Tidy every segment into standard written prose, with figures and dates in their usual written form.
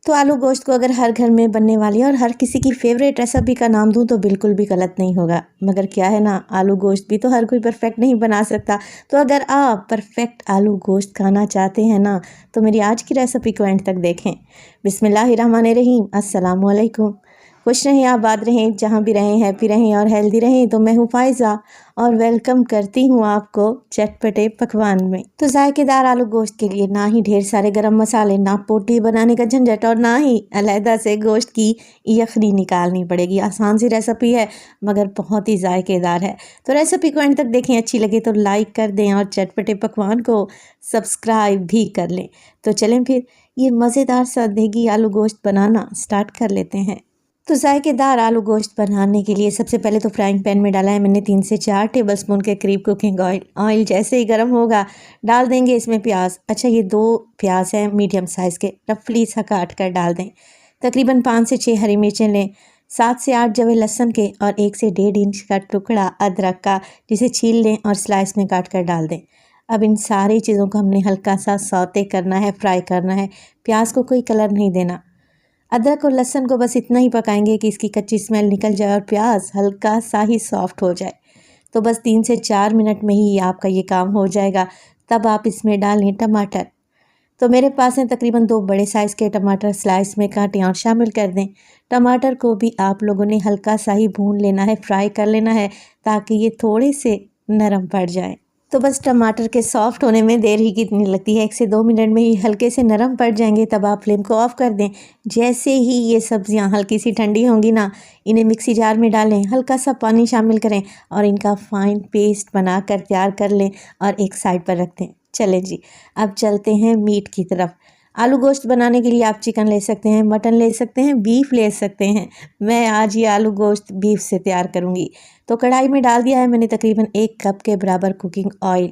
तो आलू गोश्त को अगर हर घर में बनने वाली और हर किसी की फेवरेट रेसिपी का नाम दूं तो बिल्कुल भी गलत नहीं होगा। मगर क्या है ना, आलू गोश्त भी तो हर कोई परफेक्ट नहीं बना सकता। तो अगर आप परफेक्ट आलू गोश्त खाना चाहते हैं ना, तो मेरी आज की रेसिपी को एंड तक देखें। बिस्मिल्लाहिर्रहमानिर्रहीम, अस्सलाम वालेकुम। खुश रहें, आबाद रहें, जहाँ भी रहें हैप्पी रहें और हेल्दी रहें। तो मैं हूँ फ़ायज़ा और वेलकम करती हूँ आपको चटपटे पकवान में। तो जायकेदार आलू गोश्त के लिए ना ही ढेर सारे गरम मसाले, ना पोटी बनाने का झंझट और ना ही अलहदा से गोश्त की यखनी निकालनी पड़ेगी। आसान सी रेसिपी है मगर बहुत ही जायकेदार है। तो रेसिपी को एंड तक देखें, अच्छी लगे तो लाइक कर दें और चटपटे पकवान को सब्सक्राइब भी कर लें। तो चलें फिर ये मज़ेदार सा देगी आलू गोश्त बनाना स्टार्ट कर लेते हैं। तो जायकेदार आलू गोश्त बनाने के लिए सबसे पहले तो फ्राइंग पैन में डाला है मैंने 3 से 4 टेबलस्पून के करीब कुकिंग ऑयल। ऑयल जैसे ही गर्म होगा डाल देंगे इसमें प्याज। अच्छा, ये 2 प्याज हैं मीडियम साइज़ के, रफली सा काट कर डाल दें। तकरीबन 5 से 6 हरी मिर्चें लें, 7 से 8 जवे लहसुन के और 1 से 1.5 इंच का टुकड़ा अदरक का, जिसे छील लें और स्लाइस में काट कर डाल दें। अब इन सारी चीज़ों को हमने हल्का सा सौते करना है, फ्राई करना है। प्याज को कोई कलर नहीं देना। अदरक और लहसुन को बस इतना ही पकाएंगे कि इसकी कच्ची स्मेल निकल जाए और प्याज हल्का सा ही सॉफ्ट हो जाए। तो बस 3 से 4 मिनट में ही आपका ये काम हो जाएगा। तब आप इसमें डालें टमाटर। तो मेरे पास हैं तकरीबन 2 बड़े साइज़ के टमाटर, स्लाइस में काटें और शामिल कर दें। टमाटर को भी आप लोगों ने हल्का सा ही भून लेना है, फ्राई कर लेना है, ताकि ये थोड़े से नरम पड़ जाएं। तो बस टमाटर के सॉफ्ट होने में देर ही कितनी लगती है, 1 से 2 मिनट में ही हल्के से नरम पड़ जाएंगे। तब आप फ्लेम को ऑफ कर दें। जैसे ही ये सब्जियां हल्की सी ठंडी होंगी ना, इन्हें मिक्सी जार में डालें, हल्का सा पानी शामिल करें और इनका फाइन पेस्ट बनाकर तैयार कर लें और एक साइड पर रख दें। चलें जी, अब चलते हैं मीट की तरफ। आलू गोश्त बनाने के लिए आप चिकन ले सकते हैं, मटन ले सकते हैं, बीफ ले सकते हैं। मैं आज ये आलू गोश्त बीफ से तैयार करूँगी। तो कढ़ाई में डाल दिया है मैंने तकरीबन 1 कप के बराबर कुकिंग ऑयल।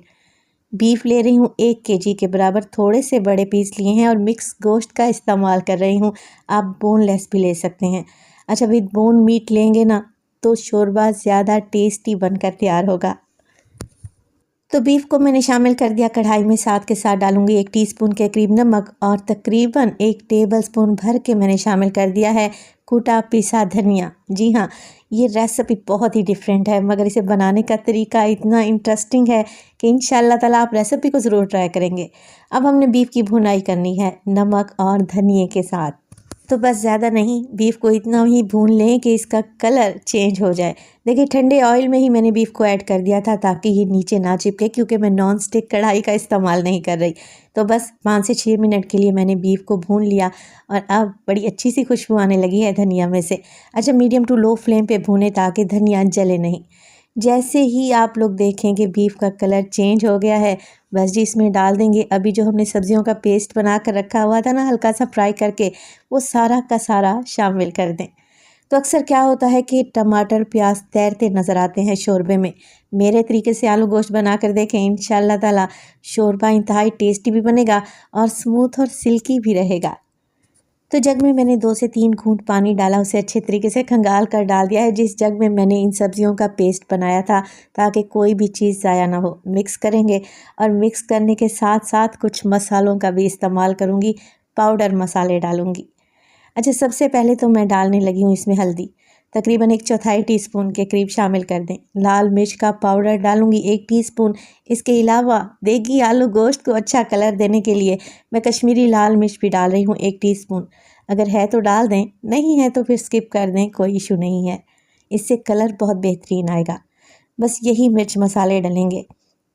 बीफ ले रही हूँ 1 केजी के बराबर, थोड़े से बड़े पीस लिए हैं और मिक्स गोश्त का इस्तेमाल कर रही हूँ। आप बोनलेस भी ले सकते हैं। अच्छा, विद बोन मीट लेंगे ना तो शोरबा ज़्यादा टेस्टी बनकर तैयार होगा। तो बीफ को मैंने शामिल कर दिया कढ़ाई में। साथ के साथ डालूंगी 1 टीस्पून के करीब नमक और तकरीबन 1 टेबलस्पून भर के मैंने शामिल कर दिया है कूटा पिसा धनिया। जी हाँ, ये रेसिपी बहुत ही डिफरेंट है मगर इसे बनाने का तरीका इतना इंटरेस्टिंग है कि इंशाल्लाह ताला आप रेसिपी को ज़रूर ट्राई करेंगे। अब हमने बीफ की भुनाई करनी है नमक और धनिए के साथ। तो बस ज़्यादा नहीं, बीफ को इतना ही भून लें कि इसका कलर चेंज हो जाए। देखिए, ठंडे ऑयल में ही मैंने बीफ को ऐड कर दिया था ताकि ये नीचे ना चिपके, क्योंकि मैं नॉन स्टिक कढ़ाई का इस्तेमाल नहीं कर रही। तो बस 5 से 6 मिनट के लिए मैंने बीफ को भून लिया और अब बड़ी अच्छी सी खुशबू आने लगी है धनिया में से। अच्छा, मीडियम टू लो फ्लेम पे भूनें ताकि धनिया जले नहीं। जैसे ही आप लोग देखें कि बीफ का कलर चेंज हो गया है, बस जी इसमें डाल देंगे अभी जो हमने सब्जियों का पेस्ट बना कर रखा हुआ था ना, हल्का सा फ्राई करके, वो सारा का सारा शामिल कर दें। तो अक्सर क्या होता है कि टमाटर प्याज तैरते नज़र आते हैं शोरबे में। मेरे तरीके से आलू गोश्त बना कर देखें, इंशाल्लाह ताला शोरबा इंतहाई टेस्टी भी बनेगा और स्मूथ और सिल्की भी रहेगा। तो जग में मैंने 2 से 3 घूंट पानी डाला, उसे अच्छे तरीके से खंगाल कर डाल दिया है जिस जग में मैंने इन सब्जियों का पेस्ट बनाया था, ताकि कोई भी चीज़ ज़ाया ना हो। मिक्स करेंगे और मिक्स करने के साथ साथ कुछ मसालों का भी इस्तेमाल करूँगी, पाउडर मसाले डालूँगी। अच्छा, सबसे पहले तो मैं डालने लगी हूँ इसमें हल्दी, तकरीबन 1/4 टीस्पून के करीब शामिल कर दें। लाल मिर्च का पाउडर डालूंगी 1 टीस्पून। इसके अलावा देगी आलू गोश्त को अच्छा कलर देने के लिए मैं कश्मीरी लाल मिर्च भी डाल रही हूँ 1 टीस्पून। अगर है तो डाल दें, नहीं है तो फिर स्किप कर दें, कोई इशू नहीं है। इससे कलर बहुत बेहतरीन आएगा। बस यही मिर्च मसाले डलेंगे,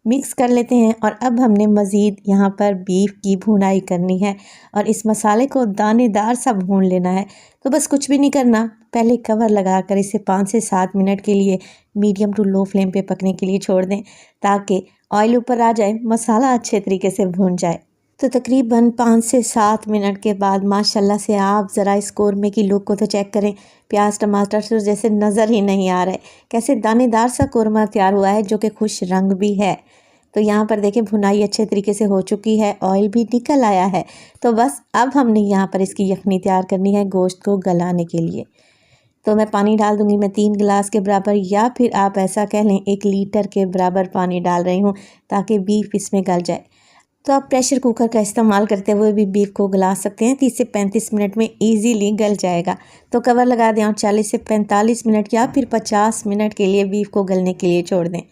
मिक्स कर लेते हैं। और अब हमने मज़ीद यहाँ पर बीफ की भुनाई करनी है और इस मसाले को दानेदार सा भून लेना है। तो बस कुछ भी नहीं करना, पहले कवर लगाकर इसे 5 से 7 मिनट के लिए मीडियम टू लो फ्लेम पे पकने के लिए छोड़ दें, ताकि ऑयल ऊपर आ जाए, मसाला अच्छे तरीके से भून जाए। तो तकरीबन 5 से 7 मिनट के बाद माशाल्लाह से आप ज़रा इस कौरमे की लुक को तो चेक करें। प्याज टमाटर से जैसे नज़र ही नहीं आ रहा है, कैसे दानेदार सा कौरमा तैयार हुआ है जो कि खुश रंग भी है। तो यहाँ पर देखें भुनाई अच्छे तरीके से हो चुकी है, ऑयल भी निकल आया है। तो बस अब हमने यहाँ पर इसकी यखनी तैयार करनी है गोश्त को गलाने के लिए। तो मैं पानी डाल दूँगी, मैं 3 गिलास के बराबर, या फिर आप ऐसा कह लें 1 लीटर के बराबर पानी डाल रही हूँ ताकि बीफ इसमें गल जाए। तो आप प्रेशर कुकर का इस्तेमाल करते हुए भी बीफ को गला सकते हैं। 30 से 35 मिनट में इजीली गल जाएगा। तो कवर लगा दें और 40 से 45 मिनट या फिर 50 मिनट के लिए बीफ को गलने के लिए छोड़ दें।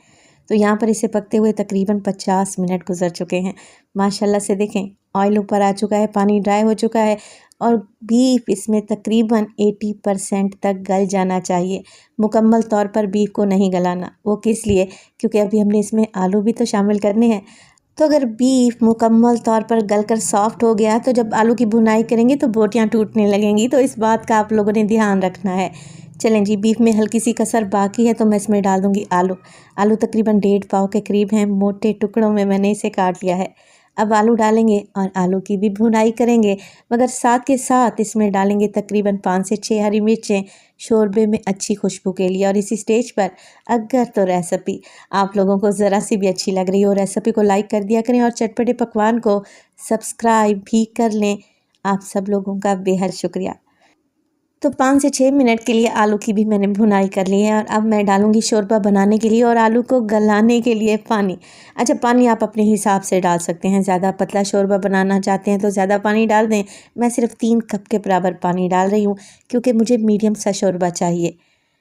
तो यहाँ पर इसे पकते हुए तकरीबन 50 मिनट गुजर चुके हैं। माशाल्लाह से देखें, ऑयल ऊपर आ चुका है, पानी ड्राई हो चुका है और बीफ इसमें तकरीबन 80% तक गल जाना चाहिए। मुकम्मल तौर पर बीफ को नहीं गलाना। वो किस लिए? क्योंकि अभी हमने इसमें आलू भी तो शामिल करने हैं। तो अगर बीफ मुकम्मल तौर पर गलकर सॉफ्ट हो गया तो जब आलू की भुनाई करेंगे तो बोटियां टूटने लगेंगी। तो इस बात का आप लोगों ने ध्यान रखना है। चलें जी, बीफ में हल्की सी कसर बाकी है तो मैं इसमें डाल दूंगी आलू। आलू तकरीबन 1.5 पाव के करीब हैं। मोटे टुकड़ों में मैंने इसे काट लिया है। अब आलू डालेंगे और आलू की भी भुनाई करेंगे, मगर साथ के साथ इसमें डालेंगे तकरीबन 5 से 6 हरी मिर्चें शोरबे में अच्छी खुशबू के लिए। और इसी स्टेज पर अगर तो रेसिपी आप लोगों को ज़रा सी भी अच्छी लग रही हो, रेसिपी को लाइक कर दिया करें और चटपटे पकवान को सब्सक्राइब भी कर लें। आप सब लोगों का बेहद शुक्रिया। तो 5 से 6 मिनट के लिए आलू की भी मैंने भुनाई कर ली है और अब मैं डालूंगी शोरबा बनाने के लिए और आलू को गलाने के लिए पानी। अच्छा, पानी आप अपने हिसाब से डाल सकते हैं। ज़्यादा पतला शोरबा बनाना चाहते हैं तो ज़्यादा पानी डाल दें। मैं सिर्फ 3 कप के बराबर पानी डाल रही हूँ क्योंकि मुझे मीडियम सा शोरबा चाहिए।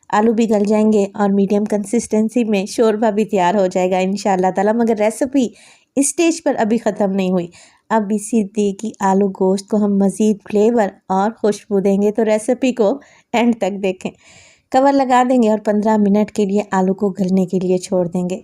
आलू भी गल जाएंगे और मीडियम कंसिस्टेंसी में शोरबा भी तैयार हो जाएगा इंशाअल्लाह ताला। मगर रेसिपी इस स्टेज पर अभी ख़त्म नहीं हुई। अब इसी देगी आलू गोश्त को हम मज़ीद फ्लेवर और खुशबू देंगे। तो रेसिपी को एंड तक देखें। कवर लगा देंगे और 15 मिनट के लिए आलू को गलने के लिए छोड़ देंगे।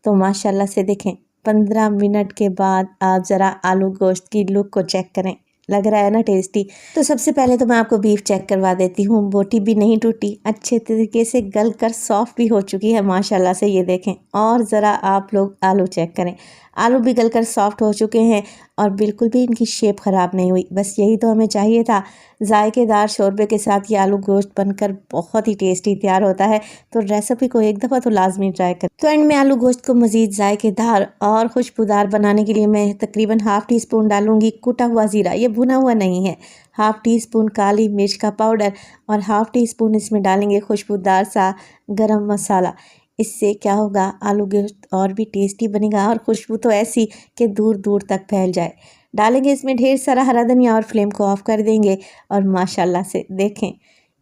तो माशाल्लाह से देखें, 15 मिनट के बाद आप ज़रा आलू गोश्त की लुक को चेक करें। लग रहा है ना टेस्टी? तो सबसे पहले तो मैं आपको बीफ चेक करवा देती हूँ। बोटी भी नहीं टूटी, अच्छे तरीके से गल कर सॉफ्ट भी हो चुकी है माशाल्लाह से। ये देखें और ज़रा आप लोग आलू चेक करें। आलू भी गलकर सॉफ्ट हो चुके हैं और बिल्कुल भी इनकी शेप ख़राब नहीं हुई। बस यही तो हमें चाहिए था। जायकेदार शोरबे के साथ ये आलू गोश्त बनकर बहुत ही टेस्टी तैयार होता है। तो रेसिपी को एक दफ़ा तो लाजमी ट्राई करें। तो एंड में आलू गोश्त को मज़ीद जायकेदार और खुशबूदार बनाने के लिए मैं तकरीबन ½ टी स्पून डालूंगी कुटा हुआ ज़ीरा। ये भुना हुआ नहीं है। ½ टी स्पून काली मिर्च का पाउडर और ½ टी स्पून इसमें डालेंगे खुशबूदार सा गरम मसाला। इससे क्या होगा, आलू गोश्त और भी टेस्टी बनेगा और खुशबू तो ऐसी कि दूर दूर तक फैल जाए। डालेंगे इसमें ढेर सारा हरा धनिया और फ्लेम को ऑफ कर देंगे। और माशाल्लाह से देखें,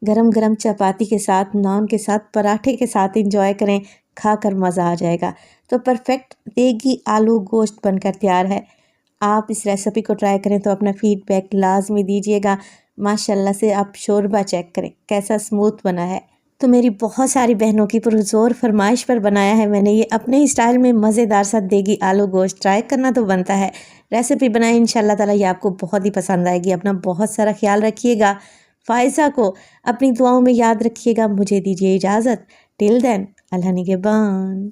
गरम गरम चपाती के साथ, नान के साथ, पराठे के साथ इंजॉय करें, खाकर मज़ा आ जाएगा। तो परफेक्ट देगी आलू गोश्त बनकर तैयार है। आप इस रेसिपी को ट्राई करें तो अपना फीडबैक लाजमी दीजिएगा। माशाल्लाह से आप शोरबा चेक करें कैसा स्मूथ बना है। तो मेरी बहुत सारी बहनों की पुरज़ोर फरमाइश पर बनाया है मैंने ये अपने ही स्टाइल में मज़ेदार सा देगी आलू गोश्त। ट्राई करना तो बनता है। रेसिपी बनाए इंशाल्लाह ताला, ये आपको बहुत ही पसंद आएगी। अपना बहुत सारा ख्याल रखिएगा। फ़ायज़ा को अपनी दुआओं में याद रखिएगा। मुझे दीजिए इजाज़त। टिल देन, अल्लाह निगहबान।